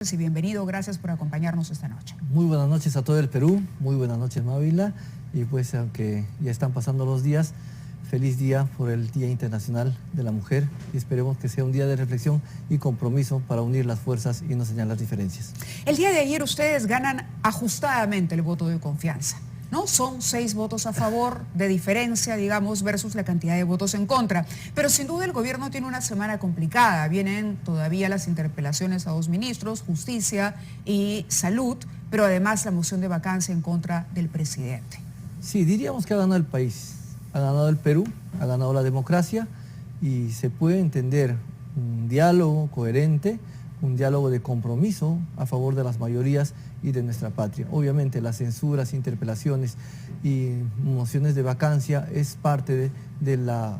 Y bienvenido, gracias por acompañarnos esta noche. Muy buenas noches a todo el Perú, muy buenas noches Mávila, y pues aunque ya están pasando los días, feliz día por el Día Internacional de la Mujer y esperemos que sea un día de reflexión y compromiso para unir las fuerzas y no señalar diferencias. El día de ayer ustedes ganan ajustadamente el voto de confianza, ¿no? Son 6 votos a favor de diferencia, digamos, versus la cantidad de votos en contra. Pero sin duda el gobierno tiene una semana complicada. Vienen todavía las interpelaciones a 2 ministros, Justicia y Salud, pero además la moción de vacancia en contra del presidente. Sí, diríamos que ha ganado el país, ha ganado el Perú, ha ganado la democracia y se puede entender un diálogo coherente, un diálogo de compromiso a favor de las mayorías y de nuestra patria. Obviamente las censuras, interpelaciones y mociones de vacancia es parte de la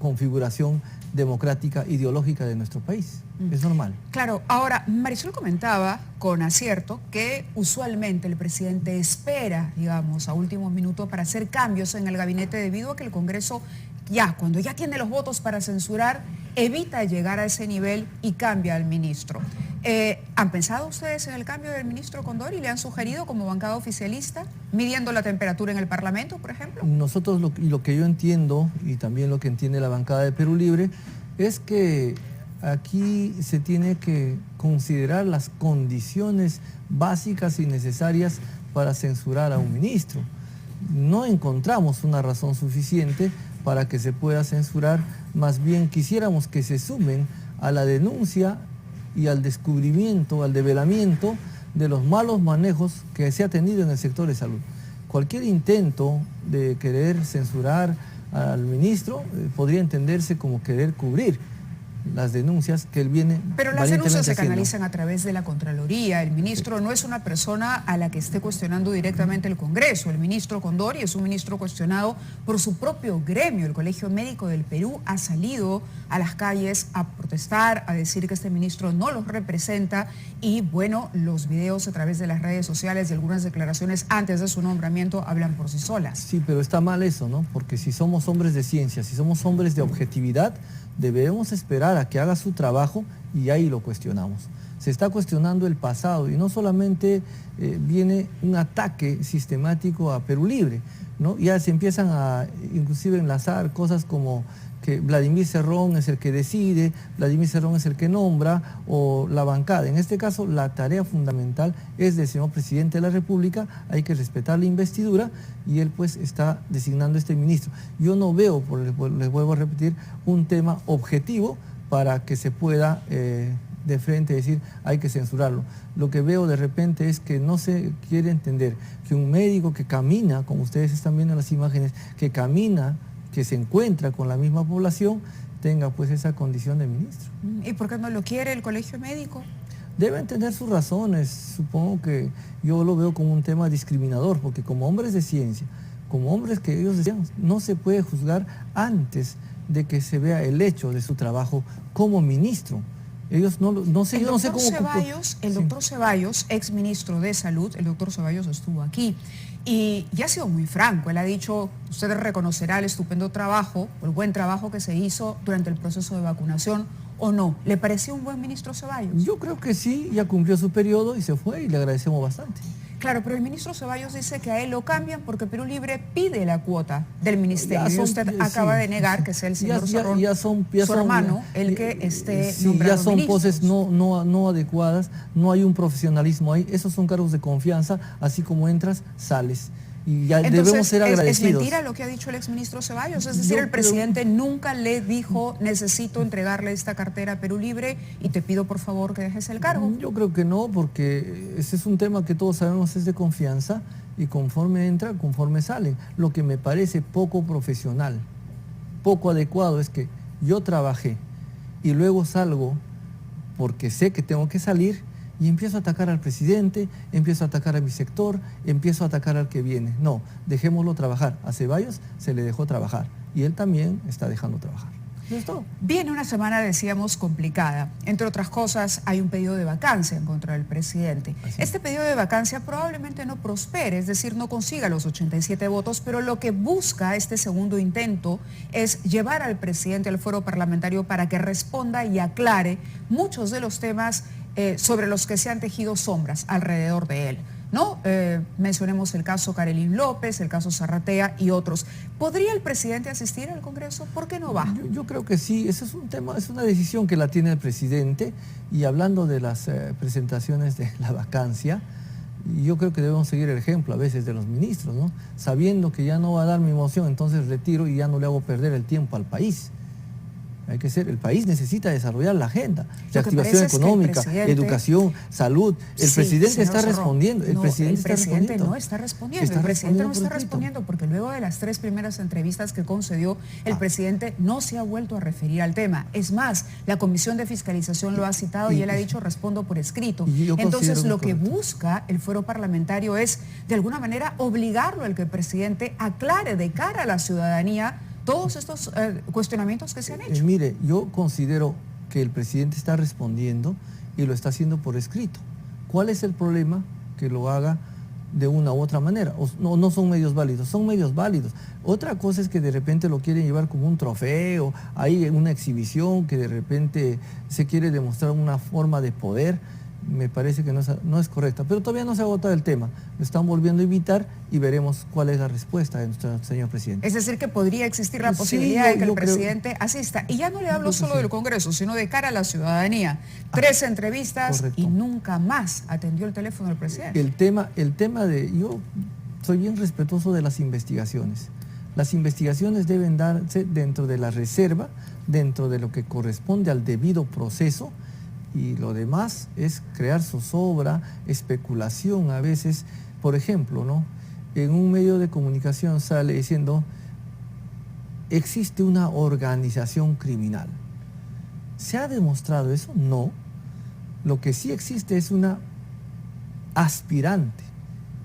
configuración democrática, ideológica de nuestro país. Es normal. Claro, ahora Marisol comentaba con acierto que usualmente el presidente espera, digamos, a últimos minutos para hacer cambios en el gabinete debido a que el Congreso cuando ya tiene los votos para censurar, evita llegar a ese nivel y cambia al ministro. ¿Han pensado ustedes en el cambio del ministro Condori y le han sugerido como bancada oficialista, midiendo la temperatura en el Parlamento, por ejemplo? Nosotros lo que yo entiendo, y también lo que entiende la bancada de Perú Libre, es que aquí se tiene que considerar las condiciones básicas y necesarias para censurar a un ministro. No encontramos una razón suficiente para que se pueda censurar, más bien quisiéramos que se sumen a la denuncia y al descubrimiento, al develamiento de los malos manejos que se ha tenido en el sector de salud. Cualquier intento de querer censurar al ministro podría entenderse como querer cubrir las denuncias que él viene. Pero las denuncias se canalizan a través de la Contraloría. El ministro no es una persona a la que esté cuestionando directamente el Congreso. El ministro Condori es un ministro cuestionado por su propio gremio. El Colegio Médico del Perú ha salido a las calles a protestar, a decir que este ministro no los representa y bueno, los videos a través de las redes sociales y algunas declaraciones antes de su nombramiento hablan por sí solas. Sí, pero está mal eso, ¿no? Porque si somos hombres de ciencia, si somos hombres de objetividad, debemos esperar a que haga su trabajo y ahí lo cuestionamos. Se está cuestionando el pasado y no solamente viene un ataque sistemático a Perú Libre, ¿no? Ya se empiezan a inclusive enlazar cosas como que Vladimir Cerrón es el que decide, Vladimir Cerrón es el que nombra, o la bancada. En este caso, la tarea fundamental es del señor presidente de la República, hay que respetar la investidura y él pues está designando este ministro. Yo no veo, les vuelvo a repetir, un tema objetivo para que se pueda de frente decir hay que censurarlo. Lo que veo de repente es que no se quiere entender que un médico que camina, como ustedes están viendo en las imágenes, que camina, que se encuentra con la misma población, tenga pues esa condición de ministro. ¿Y por qué no lo quiere el Colegio Médico? Deben tener sus razones. Supongo que yo lo veo como un tema discriminador, porque como hombres de ciencia, como hombres que ellos decían, no se puede juzgar antes de que se vea el hecho de su trabajo como ministro. Ellos no sé cómo... El doctor Ceballos, ex ministro de Salud, el doctor Ceballos estuvo aquí y ya ha sido muy franco. Él ha dicho, usted reconocerá el estupendo trabajo, el buen trabajo que se hizo durante el proceso de vacunación, ¿o no? ¿Le pareció un buen ministro Ceballos? Yo creo que sí, ya cumplió su periodo y se fue y le agradecemos bastante. Claro, pero el ministro Ceballos dice que a él lo cambian porque Perú Libre pide la cuota del ministerio. Y usted acaba de negar que sea el señor Cerrón, su hermano, el que esté nombrado ya son ministros. poses no adecuadas, no hay un profesionalismo ahí. Esos son cargos de confianza, así como entras, sales. Y ya entonces, debemos ser agradecidos. ¿Es mentira lo que ha dicho el exministro Ceballos? Es decir, el presidente nunca le dijo, necesito entregarle esta cartera a Perú Libre y te pido por favor que dejes el cargo. Yo creo que no, porque ese es un tema que todos sabemos es de confianza y conforme entra, conforme sale. Lo que me parece poco profesional, poco adecuado es que yo trabajé y luego salgo porque sé que tengo que salir y empiezo a atacar al presidente, empiezo a atacar a mi sector, empiezo a atacar al que viene. No, dejémoslo trabajar. A Ceballos se le dejó trabajar y él también está dejando trabajar. ¿No es todo? Viene una semana, decíamos, complicada. Entre otras cosas, hay un pedido de vacancia en contra del presidente. Este pedido de vacancia probablemente no prospere, es decir, no consiga los 87 votos, pero lo que busca este segundo intento es llevar al presidente al foro parlamentario para que responda y aclare muchos de los temas sobre los que se han tejido sombras alrededor de él, ¿no? Mencionemos el caso Karelyn López, el caso Zarratea y otros. ¿Podría el presidente asistir al Congreso? ¿Por qué no va? Yo creo que sí, eso es un tema, es una decisión que la tiene el presidente. Y hablando de las presentaciones de la vacancia, yo creo que debemos seguir el ejemplo a veces de los ministros, ¿no? Sabiendo que ya no va a dar mi moción, entonces retiro y ya no le hago perder el tiempo al país. El país necesita desarrollar la agenda, reactivación económica, educación, salud. El presidente está respondiendo. El presidente no está respondiendo. El presidente no está respondiendo porque luego de las 3 primeras entrevistas que concedió, el presidente no se ha vuelto a referir al tema. Es más, la Comisión de Fiscalización lo ha citado y él ha dicho respondo por escrito. Entonces lo que busca el fuero parlamentario es de alguna manera obligarlo al que el presidente aclare de cara a la ciudadanía todos estos cuestionamientos que se han hecho. Mire, yo considero que el presidente está respondiendo y lo está haciendo por escrito. ¿Cuál es el problema? Que lo haga de una u otra manera. No son medios válidos, son medios válidos. Otra cosa es que de repente lo quieren llevar como un trofeo, hay una exhibición que de repente se quiere demostrar una forma de poder. Me parece que no es correcta, pero todavía no se ha agotado el tema. Lo están volviendo a invitar y veremos cuál es la respuesta de nuestro señor presidente. Es decir, que podría existir la posibilidad de que el presidente asista. Y ya no le hablo solo del Congreso, sino de cara a la ciudadanía. 3 entrevistas y nunca más atendió el teléfono del presidente. Yo soy bien respetuoso de las investigaciones. Las investigaciones deben darse dentro de la reserva, dentro de lo que corresponde al debido proceso. Y lo demás es crear zozobra, especulación a veces. Por ejemplo, ¿no? En un medio de comunicación sale diciendo existe una organización criminal. ¿Se ha demostrado eso? No. Lo que sí existe es una aspirante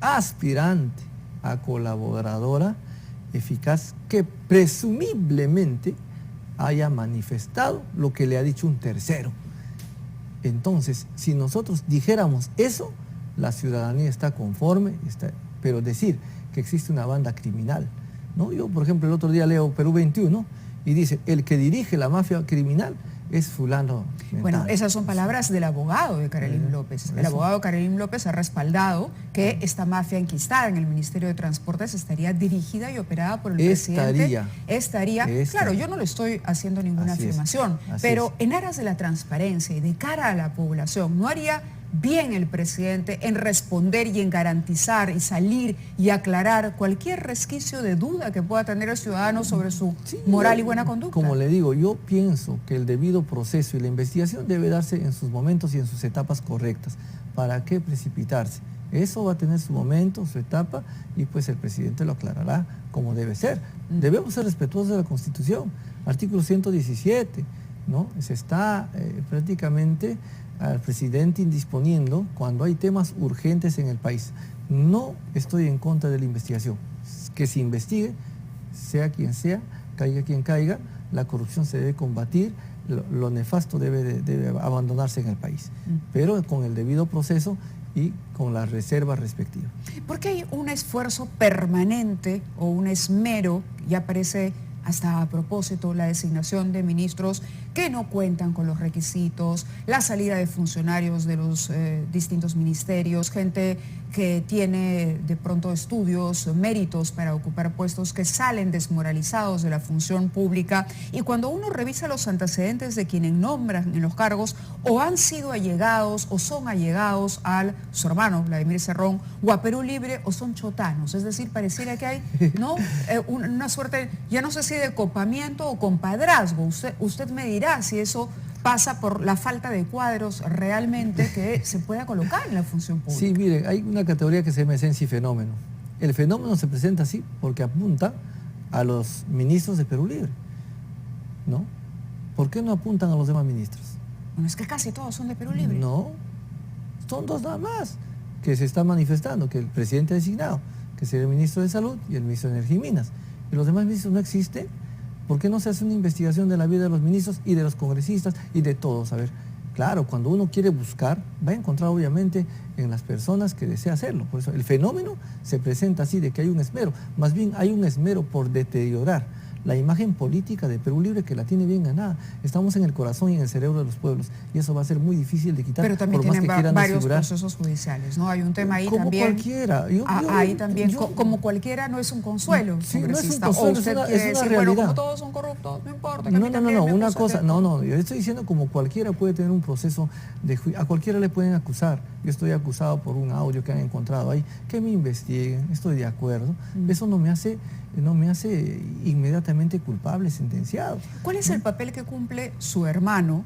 a colaboradora eficaz que presumiblemente haya manifestado lo que le ha dicho un tercero. Entonces, si nosotros dijéramos eso, la ciudadanía está conforme, pero decir que existe una banda criminal, ¿no? Yo, por ejemplo, el otro día leo Perú 21 y dice, el que dirige la mafia criminal es fulano. Bueno, esas son palabras del abogado de Karelyn López. El abogado Karelyn López ha respaldado que esta mafia enquistada en el Ministerio de Transportes estaría dirigida y operada por el presidente. Estaría. Claro, yo no le estoy haciendo ninguna afirmación, pero en aras de la transparencia y de cara a la población, ¿no haría bien el presidente en responder y en garantizar y salir y aclarar cualquier resquicio de duda que pueda tener el ciudadano sobre su moral y buena conducta? Como le digo, yo pienso que el debido proceso y la investigación debe darse en sus momentos y en sus etapas correctas. ¿Para qué precipitarse? Eso va a tener su momento, su etapa, y pues el presidente lo aclarará como debe ser. Debemos ser respetuosos de la Constitución. Artículo 117, ¿no? Se está prácticamente al presidente indisponiendo cuando hay temas urgentes en el país. No estoy en contra de la investigación. Que se investigue, sea quien sea, caiga quien caiga, la corrupción se debe combatir, lo nefasto debe abandonarse en el país, pero con el debido proceso y con la reserva respectiva. Porque hay un esfuerzo permanente o un esmero, ya parece hasta a propósito la designación de ministros que no cuentan con los requisitos, la salida de funcionarios de los distintos ministerios, gente que tiene de pronto estudios, méritos para ocupar puestos que salen desmoralizados de la función pública, y cuando uno revisa los antecedentes de quienes nombran en los cargos, o han sido allegados o son allegados a su hermano Vladimir Cerrón o a Perú Libre, o son chotanos, es decir, pareciera que hay una suerte, ya no sé si de copamiento o compadrazgo. Usted me dirá si eso pasa por la falta de cuadros realmente que se pueda colocar en la función pública. Sí, mire, hay una categoría que se llama esencia y fenómeno. El fenómeno se presenta así porque apunta a los ministros de Perú Libre, ¿no? ¿Por qué no apuntan a los demás ministros? Bueno, es que casi todos son de Perú Libre. No, son 2 nada más que se están manifestando, que el presidente ha designado, que sería el ministro de Salud y el ministro de Energía y Minas. Y los demás ministros no existen. ¿Por qué no se hace una investigación de la vida de los ministros y de los congresistas y de todos? A ver, claro, cuando uno quiere buscar, va a encontrar obviamente en las personas que desea hacerlo. Por eso el fenómeno se presenta así, de que hay un esmero. Más bien hay un esmero por deteriorar la imagen política de Perú Libre, que la tiene bien ganada. Estamos en el corazón y en el cerebro de los pueblos, y eso va a ser muy difícil de quitar. Pero también por más tienen que quieran varios desfigurar. procesos judiciales, ¿no? Hay un tema ahí Como también. Cualquiera. Ahí también, como cualquiera, no es un consuelo, sí, no es un congresista. consuelo, O usted es una quiere decir, realidad. bueno, como todos son corruptos, no importa. que a mí No, también me una acusan cosa, de- no, yo estoy diciendo como cualquiera puede tener un proceso de juicio, a cualquiera le pueden acusar. Yo estoy acusado por un audio que han encontrado ahí, que me investiguen, estoy de acuerdo. Eso no me hace inmediatamente culpable, sentenciado. ¿Cuál es el papel que cumple su hermano,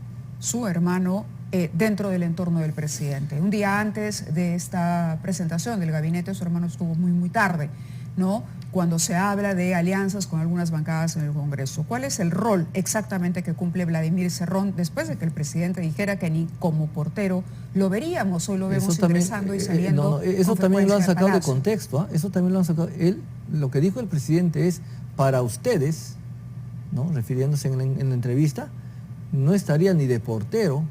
dentro del entorno del presidente? Un día antes de esta presentación del gabinete, su hermano estuvo muy tarde, ¿no? Cuando se habla de alianzas con algunas bancadas en el Congreso. ¿Cuál es el rol exactamente que cumple Vladimir Cerrón después de que el presidente dijera que ni como portero lo veríamos? Hoy lo vemos ingresando y saliendo. Eso con también lo han frecuencia sacado de Palacio. contexto, eso también lo han sacado. Lo que dijo el presidente es, para ustedes, ¿no? Refiriéndose en la entrevista, no estaría ni de portero.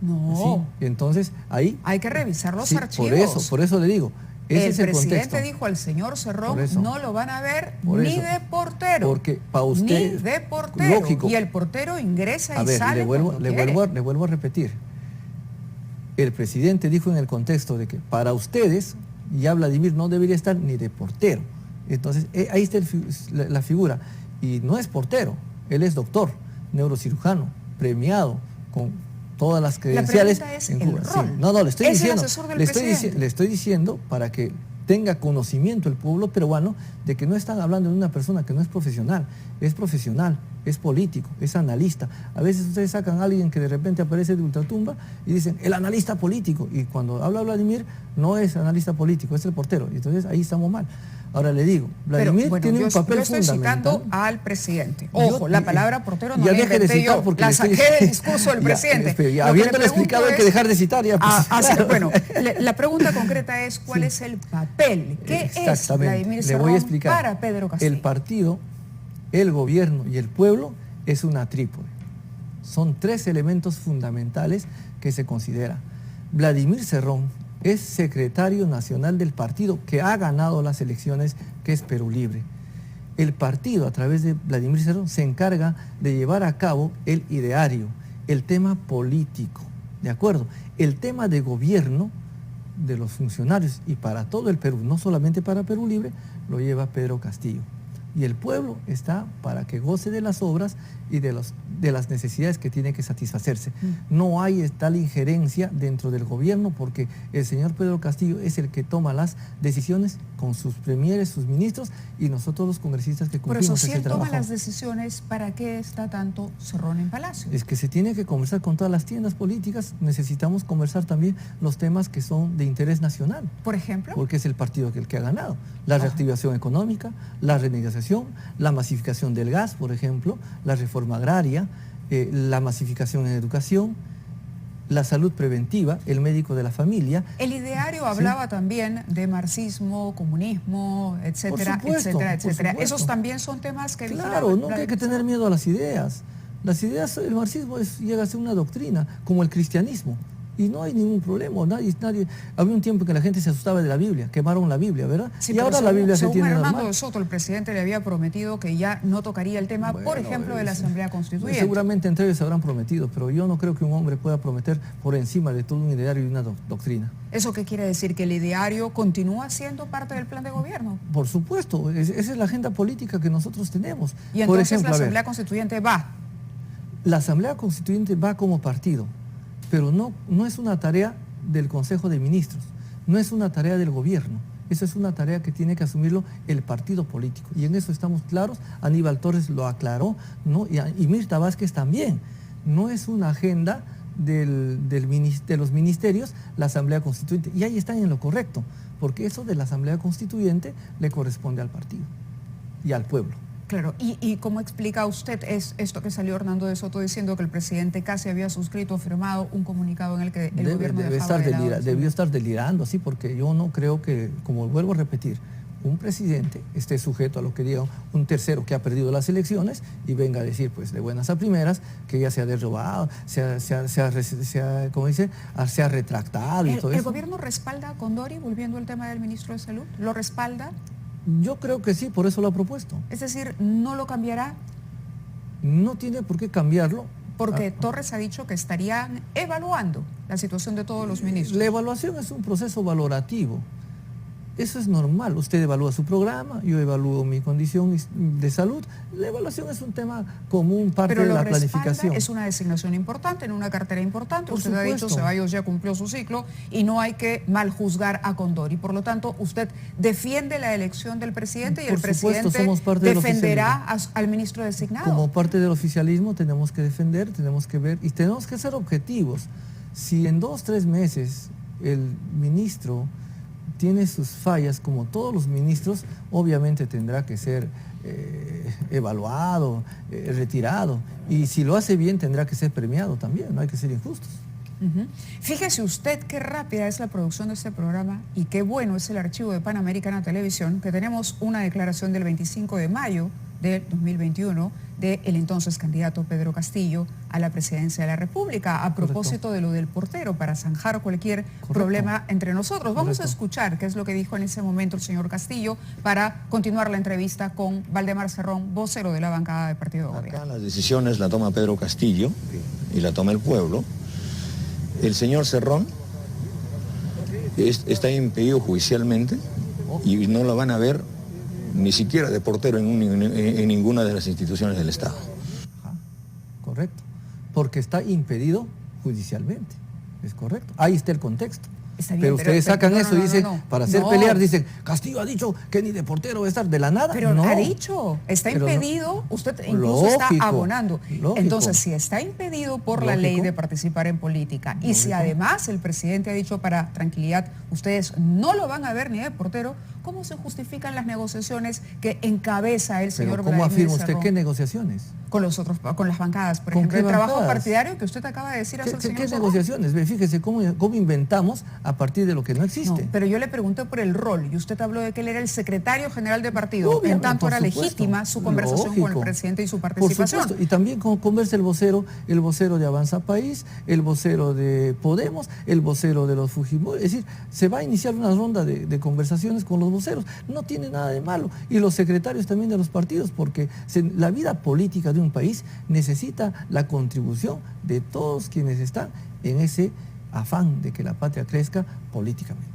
No. ¿Sí? Entonces, ahí... Hay que revisar los sí, archivos. Por eso le digo. Ese El es el presidente contexto. dijo al señor Cerrón, Por eso. no lo van a ver Por ni eso. de portero. Porque para usted, ni de portero. lógico. Y el portero ingresa A y ver, sale le vuelvo a repetir. El presidente dijo en el contexto de que para ustedes, ya Vladimir no debería estar ni de portero. Entonces, ahí está la figura. Y no es portero, él es doctor, neurocirujano, premiado, con todas las credenciales pregunta es en el Cuba. rol. Sí. No, le estoy Es el diciendo. asesor del Le estoy, presidente. le estoy diciendo para que tenga conocimiento el pueblo peruano de que no están hablando de una persona que no es profesional, es político, es analista. A veces ustedes sacan a alguien que de repente aparece de ultratumba y dicen, el analista político. Y cuando habla Vladimir, no es analista político, es el portero. Y entonces ahí estamos mal. Ahora le digo, Vladimir tiene un papel yo estoy fundamental. citando al presidente. Ojo, la palabra portero no ya la deje de inventé citar yo, porque la le estoy- saqué del discurso del presidente. Espere, Lo que habiéndole le pregunto explicado hay que es- dejar de citar ya. Pues. Bueno, la pregunta concreta es, ¿cuál Sí. es el papel? ¿Qué es Exactamente. Vladimir Le voy a Cerrón explicar. para Pedro Castillo? El partido, el gobierno y el pueblo es una trípode. Son tres elementos fundamentales que se considera. Vladimir Cerrón es secretario nacional del partido que ha ganado las elecciones, que es Perú Libre. El partido, a través de Vladimir Cerrón, se encarga de llevar a cabo el ideario, el tema político, ¿de acuerdo? El tema de gobierno de los funcionarios y para todo el Perú, no solamente para Perú Libre, lo lleva Pedro Castillo. Y el pueblo está para que goce de las obras y de las necesidades que tiene que satisfacerse. No hay tal injerencia dentro del gobierno porque el señor Pedro Castillo es el que toma las decisiones con sus premieres, sus ministros y nosotros los congresistas que Por cumplimos eso, si ese él toma trabajo. las decisiones, ¿para qué está tanto Cerrón en Palacio? Es que se tiene que conversar con todas las tiendas políticas, necesitamos conversar también los temas que son de interés nacional. Por ejemplo, Porque es el partido el que ha ganado. La reactivación económica, la renegociación, la masificación del gas, por ejemplo, la reforma agraria, la masificación en educación, la salud preventiva, el médico de la familia. el ideario hablaba también de marxismo, comunismo, etcétera, Por supuesto, etcétera, por etcétera. supuesto. Esos también son temas que Claro, no hay que tener miedo a las ideas. Las ideas, el marxismo llega a ser una doctrina, como el cristianismo. Y no hay ningún problema. Había un tiempo que la gente se asustaba de la Biblia, quemaron la Biblia, ¿verdad? Sí, y pero ahora la Biblia se según tiene Armando normal. de Soto, el presidente le había prometido que ya no tocaría el tema, por ejemplo, de la Asamblea Constituyente. Seguramente entre ellos se habrán prometido, pero yo no creo que un hombre pueda prometer por encima de todo un ideario y una doctrina. ¿Eso qué quiere decir? ¿Que el ideario continúa siendo parte del plan de gobierno? Por supuesto, esa es la agenda política que nosotros tenemos. Y entonces por ejemplo, la a ver, Asamblea Constituyente va. la Asamblea Constituyente va como partido, pero no es una tarea del Consejo de Ministros, no es una tarea del gobierno, eso es una tarea que tiene que asumirlo el partido político. Y en eso estamos claros, Aníbal Torres lo aclaró, ¿no? y Mirta Vázquez también. No es una agenda de los ministerios la Asamblea Constituyente, y ahí están en lo correcto, porque eso de la Asamblea Constituyente le corresponde al partido y al pueblo. Claro, ¿y cómo explica usted esto que salió Hernando de Soto diciendo que el presidente casi había suscrito o firmado un comunicado en el que el gobierno dejaba de lado? Debió estar delirando, sí, porque yo no creo que, como vuelvo a repetir, un presidente esté sujeto a lo que diga un tercero que ha perdido las elecciones y venga a decir, pues de buenas a primeras, que ya se ha derrobado, se ha retractado y todo eso. ¿El gobierno respalda a Condori, volviendo al tema del ministro de Salud? ¿Lo respalda? Yo creo que sí, por eso lo ha propuesto. Es decir, ¿no lo cambiará? No tiene por qué cambiarlo. Porque Torres ha dicho que estarían evaluando la situación de todos los ministros. La evaluación es un proceso valorativo. Eso es normal. Usted evalúa su programa, yo evalúo mi condición de salud. La evaluación es un tema común, parte de la planificación. Es una designación importante, en una cartera importante. Por usted supuesto. Ha dicho, Ceballos ya cumplió su ciclo y no hay que mal juzgar a Condori. Por lo tanto, usted defiende la elección del presidente y el presidente defenderá al ministro designado. Como parte del oficialismo tenemos que defender, tenemos que ver y tenemos que ser objetivos. Si en 2 o 3 meses el ministro tiene sus fallas, como todos los ministros, obviamente tendrá que ser evaluado, retirado. Y si lo hace bien, tendrá que ser premiado también, no hay que ser injustos. Fíjese usted qué rápida es la producción de este programa y qué bueno es el archivo de Panamericana Televisión, que tenemos una declaración del 25 de mayo del 2021 del entonces candidato Pedro Castillo a la presidencia de la República, a propósito de lo del portero, para zanjar cualquier problema entre nosotros. Vamos a escuchar qué es lo que dijo en ese momento el señor Castillo para continuar la entrevista con Valdemar Cerrón, vocero de la bancada del Partido de Gobierno. Acá las decisiones la toma Pedro Castillo y la toma el pueblo. El señor Cerrón está impedido judicialmente y no lo van a ver ni siquiera de portero en ninguna de las instituciones del Estado. Correcto, porque está impedido judicialmente, es correcto. Ahí está el contexto. Bien, pero ustedes sacan eso y dicen, para hacer pelear, dicen, Castillo ha dicho que ni de portero va a estar de la nada. Pero ha dicho, está impedido, usted incluso está abonando. Entonces, si está impedido por la ley de participar en política, y si además el presidente ha dicho para tranquilidad, ustedes no lo van a ver ni de portero, ¿cómo se justifican las negociaciones que encabeza el señor Vladimir ¿Cómo afirma usted Cerrón? ¿Qué negociaciones? Con las bancadas, por ejemplo, el trabajo partidario que usted acaba de decir hace el señor ¿Qué Cerrón? negociaciones? Fíjese cómo inventamos a partir de lo que no existe. No, pero yo le pregunté por el rol y usted habló de que él era el secretario general del partido. Obviamente, en tanto era legítima su conversación con el presidente y su participación. Por supuesto, y también conversa el vocero de Avanza País, el vocero de Podemos, el vocero de los Fujimori. Es decir, se va a iniciar una ronda de conversaciones con los voceros. No tiene nada de malo. Y los secretarios también de los partidos, porque la vida política de un país necesita la contribución de todos quienes están en ese afán de que la patria crezca políticamente.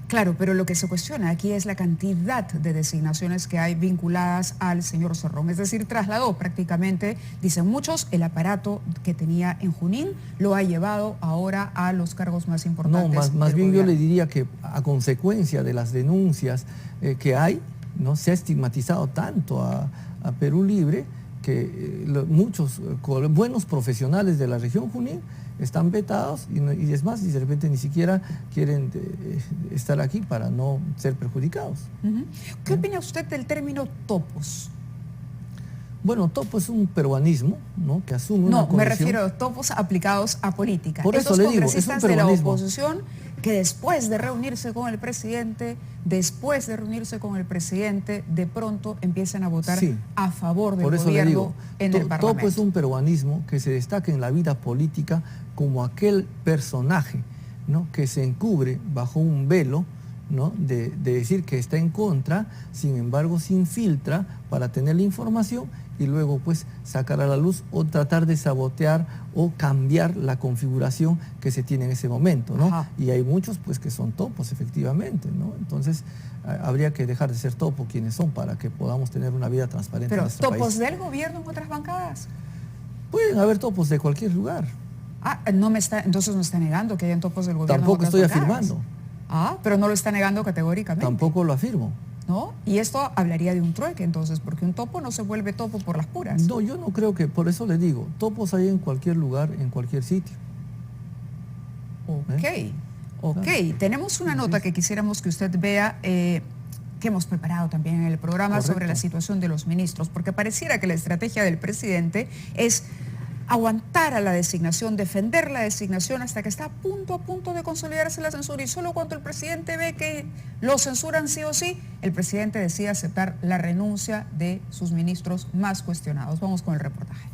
Claro, pero lo que se cuestiona aquí es la cantidad de designaciones que hay vinculadas al señor Cerrón. Es decir, trasladó prácticamente, dicen muchos, el aparato que tenía en Junín, lo ha llevado ahora a los cargos más importantes. No, más bien yo le diría que a consecuencia de las denuncias que hay, ¿no? Se ha estigmatizado tanto a Perú Libre que muchos buenos profesionales de la región Junín están vetados y es más, y de repente ni siquiera quieren estar aquí para no ser perjudicados. ¿Qué opina usted del término topos? Bueno, topo es un peruanismo, ¿no? Que asume una condición. Me refiero a topos aplicados a política. Por eso le digo, es un congresistas de la peruanismo. oposición que después de reunirse con el presidente, de pronto empiezan a votar a favor del gobierno en el Parlamento. Topo es un peruanismo que se destaca en la vida política como aquel personaje, ¿no? Que se encubre bajo un velo, ¿no? de decir que está en contra, sin embargo se infiltra para tener la información y luego pues sacar a la luz o tratar de sabotear o cambiar la configuración que se tiene en ese momento, ¿no? Y hay muchos pues que son topos efectivamente, ¿no? Entonces habría que dejar de ser topo quienes son para que podamos tener una vida transparente en nuestro país. ¿Topos del gobierno en otras bancadas? Pueden haber topos de cualquier lugar. Entonces no está negando que hayan topos del gobierno. Tampoco en otras estoy bancadas. afirmando. Pero no lo está negando categóricamente. Tampoco lo afirmo. ¿No? Y esto hablaría de un trueque entonces, porque un topo no se vuelve topo por las puras. No, yo no creo que, por eso le digo, topos hay en cualquier lugar, en cualquier sitio. Ok. Tenemos una nota que quisiéramos que usted vea, que hemos preparado también en el programa sobre la situación de los ministros, porque pareciera que la estrategia del presidente es aguantar a la designación, defender la designación hasta que está a punto de consolidarse la censura, y solo cuando el presidente ve que lo censuran sí o sí, el presidente decide aceptar la renuncia de sus ministros más cuestionados. Vamos con el reportaje.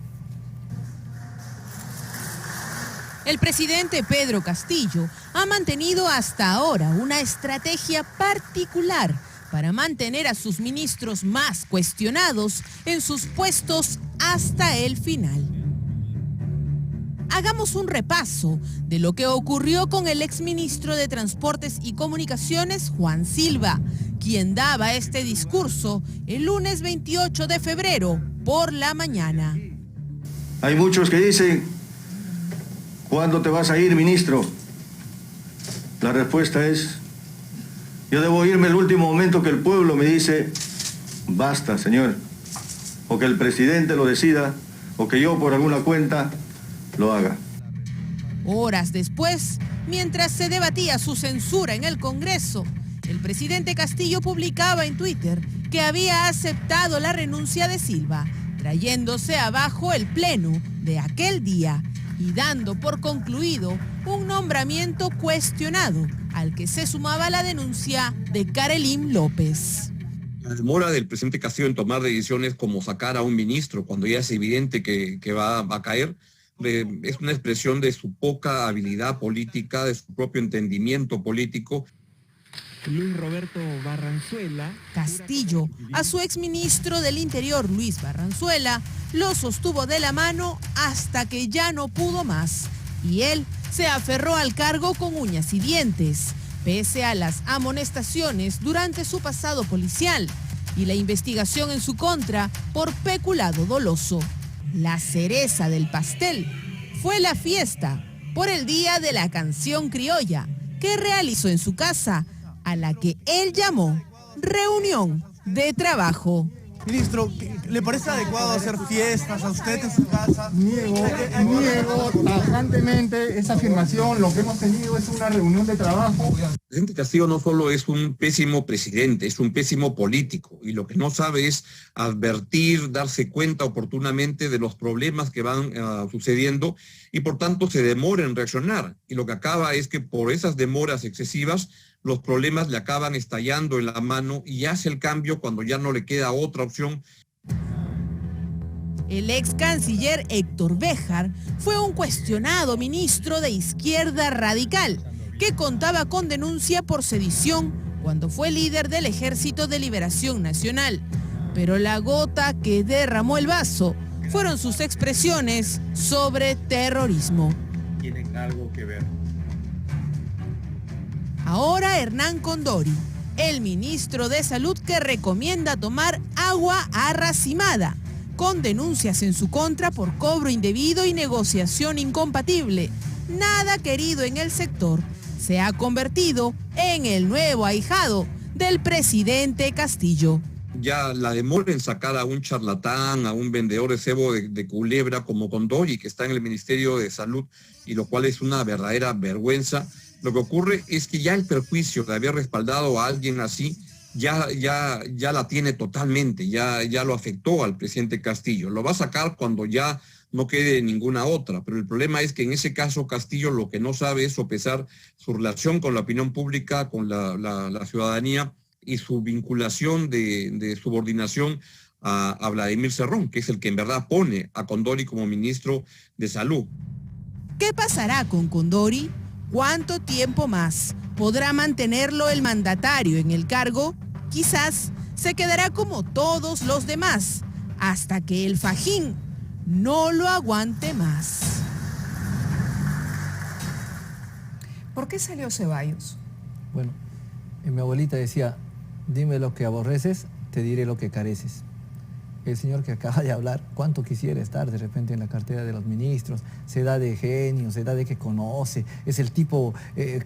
El presidente Pedro Castillo ha mantenido hasta ahora una estrategia particular para mantener a sus ministros más cuestionados en sus puestos hasta el final. Hagamos un repaso de lo que ocurrió con el exministro de Transportes y Comunicaciones, Juan Silva, quien daba este discurso el lunes 28 de febrero por la mañana. Hay muchos que dicen, ¿cuándo te vas a ir, ministro? La respuesta es, yo debo irme el último momento que el pueblo me dice, basta, señor, o que el presidente lo decida, o que yo por alguna cuenta lo haga. Horas después, mientras se debatía su censura en el Congreso, el presidente Castillo publicaba en Twitter que había aceptado la renuncia de Silva, trayéndose abajo el pleno de aquel día y dando por concluido un nombramiento cuestionado al que se sumaba la denuncia de Karelyn López. La demora del presidente Castillo en tomar decisiones como sacar a un ministro cuando ya es evidente que va a caer, es una expresión de su poca habilidad política, de su propio entendimiento político. Luis Roberto Barranzuela. Castillo, a su exministro del Interior, Luis Barranzuela, lo sostuvo de la mano hasta que ya no pudo más. Y él se aferró al cargo con uñas y dientes, pese a las amonestaciones durante su pasado policial y la investigación en su contra por peculado doloso. La cereza del pastel fue la fiesta por el Día de la Canción Criolla que realizó en su casa, a la que él llamó reunión de trabajo. Ministro, ¿le parece adecuado hacer fiestas a usted en su casa? Niego tajantemente esa afirmación. Lo que hemos tenido es una reunión de trabajo. El presidente Castillo no solo es un pésimo presidente, es un pésimo político, y lo que no sabe es advertir, darse cuenta oportunamente de los problemas que van sucediendo, y por tanto se demora en reaccionar, y lo que acaba es que por esas demoras excesivas los problemas le acaban estallando en la mano y hace el cambio cuando ya no le queda otra opción. El ex canciller Héctor Béjar fue un cuestionado ministro de izquierda radical que contaba con denuncia por sedición cuando fue líder del Ejército de Liberación Nacional. Pero la gota que derramó el vaso fueron sus expresiones sobre terrorismo. Tienen algo que ver. Ahora Hernán Condori, el ministro de Salud que recomienda tomar agua arracimada, con denuncias en su contra por cobro indebido y negociación incompatible. Nada querido en el sector, se ha convertido en el nuevo ahijado del presidente Castillo. Ya la demora en sacar a un charlatán, a un vendedor de cebo de culebra como Condori, que está en el Ministerio de Salud, y lo cual es una verdadera vergüenza. Lo que ocurre es que ya el perjuicio de haber respaldado a alguien así ya la tiene totalmente, ya lo afectó al presidente Castillo. Lo va a sacar cuando ya no quede ninguna otra, pero el problema es que en ese caso Castillo lo que no sabe es sopesar su relación con la opinión pública, con la ciudadanía, y su vinculación de subordinación a Vladimir Cerrón, que es el que en verdad pone a Condori como ministro de Salud. ¿Qué pasará con Condori? ¿Cuánto tiempo más podrá mantenerlo el mandatario en el cargo? Quizás se quedará como todos los demás, hasta que el fajín no lo aguante más. ¿Por qué salió Ceballos? Bueno, mi abuelita decía, dime lo que aborreces, te diré lo que careces. El señor que acaba de hablar, cuánto quisiera estar de repente en la cartera de los ministros, se da de genio, se da de que conoce, es el tipo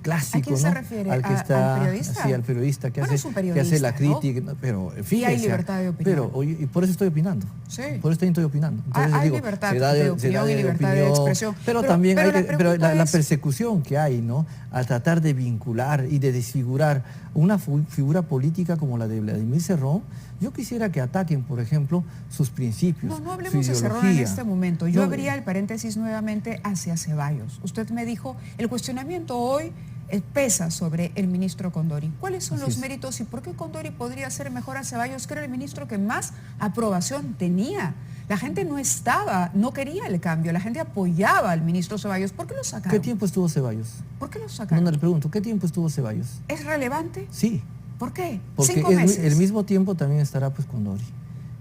clásico, ¿a quién se refiere? Al que está, ¿al periodista? Sí, al periodista que, hace, periodista, que hace la crítica, ¿no? Pero fíjese, y hay libertad de opinión. Pero, y por eso estoy opinando. Sí. Por eso estoy opinando. Entonces, hay digo, libertad de opinión y libertad de expresión. Pero también pero hay la persecución que hay, ¿no? Al tratar de vincular y de desfigurar una figura política como la de Vladimir Cerrón. Yo quisiera que ataquen, por ejemplo, sus principios, no hablemos de Cerrón en este momento. Yo abría el paréntesis nuevamente hacia Ceballos. Usted me dijo, el cuestionamiento hoy pesa sobre el ministro Condori. ¿Cuáles son los méritos y por qué Condori podría ser mejor a Ceballos, que era el ministro que más aprobación tenía? La gente no quería el cambio, la gente apoyaba al ministro Ceballos. ¿Por qué lo sacaron? ¿Qué tiempo estuvo Ceballos? ¿Por qué lo sacaron? No le pregunto, ¿qué tiempo estuvo Ceballos? ¿Es relevante? Sí. ¿Por qué? Porque 5 meses. el mismo tiempo también estará pues con Dori.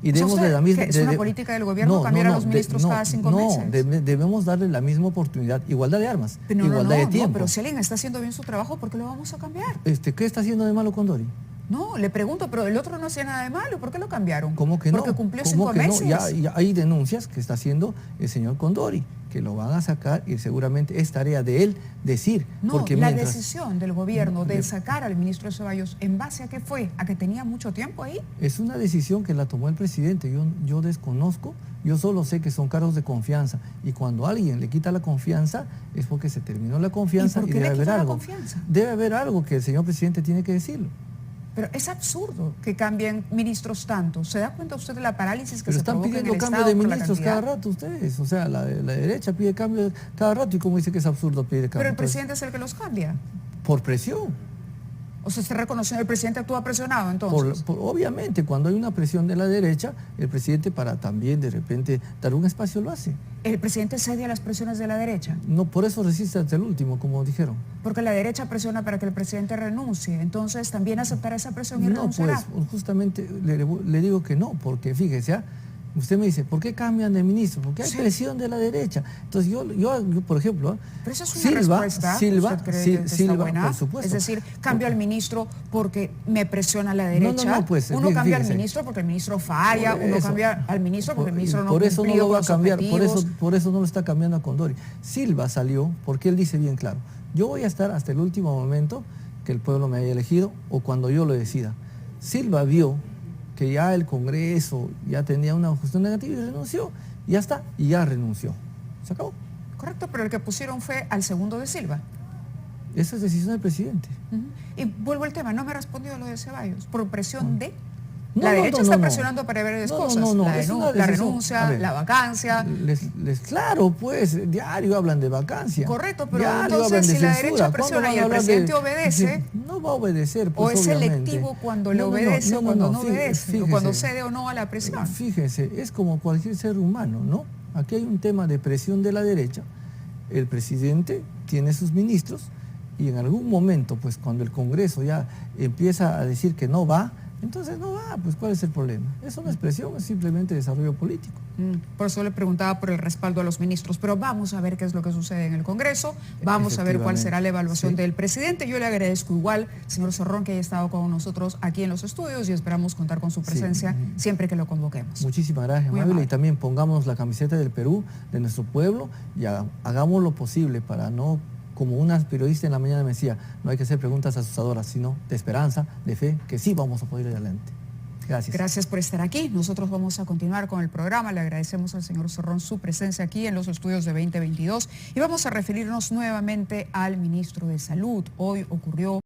Y O sea, debemos usted, de la misma, ¿que es una política del gobierno cambiar a los ministros cada 5 meses? No, debemos darle la misma oportunidad, igualdad de armas, igualdad de tiempo. No, pero si alguien está haciendo bien su trabajo, ¿por qué lo vamos a cambiar? ¿Qué está haciendo de malo con Dori? No, le pregunto, pero el otro no hacía nada de malo, ¿por qué lo cambiaron? ¿Cómo que no? Porque cumplió ¿Cómo 5 que no? meses. Ya hay denuncias que está haciendo el señor Condori, que lo van a sacar y seguramente es tarea de él decir. No, porque la mientras, decisión del gobierno de sacar al ministro Ceballos, ¿en base a qué fue? ¿A que tenía mucho tiempo ahí? es una decisión que la tomó el presidente, yo desconozco, yo solo sé que son cargos de confianza y cuando alguien le quita la confianza es porque se terminó la confianza y debe haber algo. Debe haber algo que el señor presidente tiene que decirlo. Pero es absurdo que cambien ministros tanto. ¿Se da cuenta usted de la parálisis que Pero se están provoca en pidiendo el cambio Estado de por la ministros cantidad? cada rato ustedes. O sea, la derecha pide cambio cada rato y como dice que es absurdo pedir cambio. Pero el Entonces, presidente es el que los cambia. por presión. O sea, ¿está reconociendo el presidente actúa presionado entonces? Obviamente, cuando hay una presión de la derecha, el presidente para también de repente dar un espacio lo hace. ¿El presidente cede a las presiones de la derecha? No, por eso resiste hasta el último, como dijeron. Porque la derecha presiona para que el presidente renuncie. Entonces, ¿también aceptará esa presión y No, renunciará? pues justamente le digo que no, porque fíjese, usted me dice, ¿por qué cambian de ministro? Porque hay presión de la derecha. Entonces yo por ejemplo, Pero eso es una respuesta. ¿Usted cree que está buena? por supuesto. Es decir, cambio al ministro porque me presiona la derecha. Pues, uno cambia al fíjese. ministro porque el ministro falla, uno cambia al ministro porque el ministro no por eso no cumplió lo va a con los cambiar, objetivos. por eso no lo está cambiando a Condori. Silva salió porque él dice bien claro, yo voy a estar hasta el último momento que el pueblo me haya elegido o cuando yo lo decida. Silva vio que ya el Congreso ya tenía una cuestión negativa y renunció. Y ya está, y ya renunció. Se acabó. Correcto, pero el que pusieron fue al segundo de Silva. Esa es decisión del presidente. Y vuelvo al tema, no me respondió a lo de Ceballos, por presión de... No, la derecha está no. presionando para varias cosas, es una la decisión. renuncia, la vacancia. Claro, pues, diario hablan de vacancia. Correcto, pero diario entonces hablan de si la censura. derecha presiona y el presidente obedece... No va a obedecer, o pues, es obviamente. selectivo cuando le obedece o cuando no obedece, o cuando cede o no a la presión. Fíjese, es como cualquier ser humano, ¿no? Aquí hay un tema de presión de la derecha. El presidente tiene sus ministros y en algún momento, pues cuando el Congreso ya empieza a decir que no va, entonces no va, pues ¿cuál es el problema? Es una expresión, es simplemente desarrollo político. Por eso le preguntaba por el respaldo a los ministros, pero vamos a ver qué es lo que sucede en el Congreso, vamos a ver cuál será la evaluación del presidente. Yo le agradezco igual, señor Zorrón, que haya estado con nosotros aquí en los estudios y esperamos contar con su presencia siempre que lo convoquemos. Muchísimas gracias, amable. Y también pongamos la camiseta del Perú, de nuestro pueblo, y hagamos lo posible para no, como una periodista en la mañana me decía, no hay que hacer preguntas asustadoras, sino de esperanza, de fe, que sí vamos a poder ir adelante. Gracias. Gracias por estar aquí. Nosotros vamos a continuar con el programa. Le agradecemos al señor Zorrón su presencia aquí en los estudios de 2022 y vamos a referirnos nuevamente al ministro de Salud. Hoy ocurrió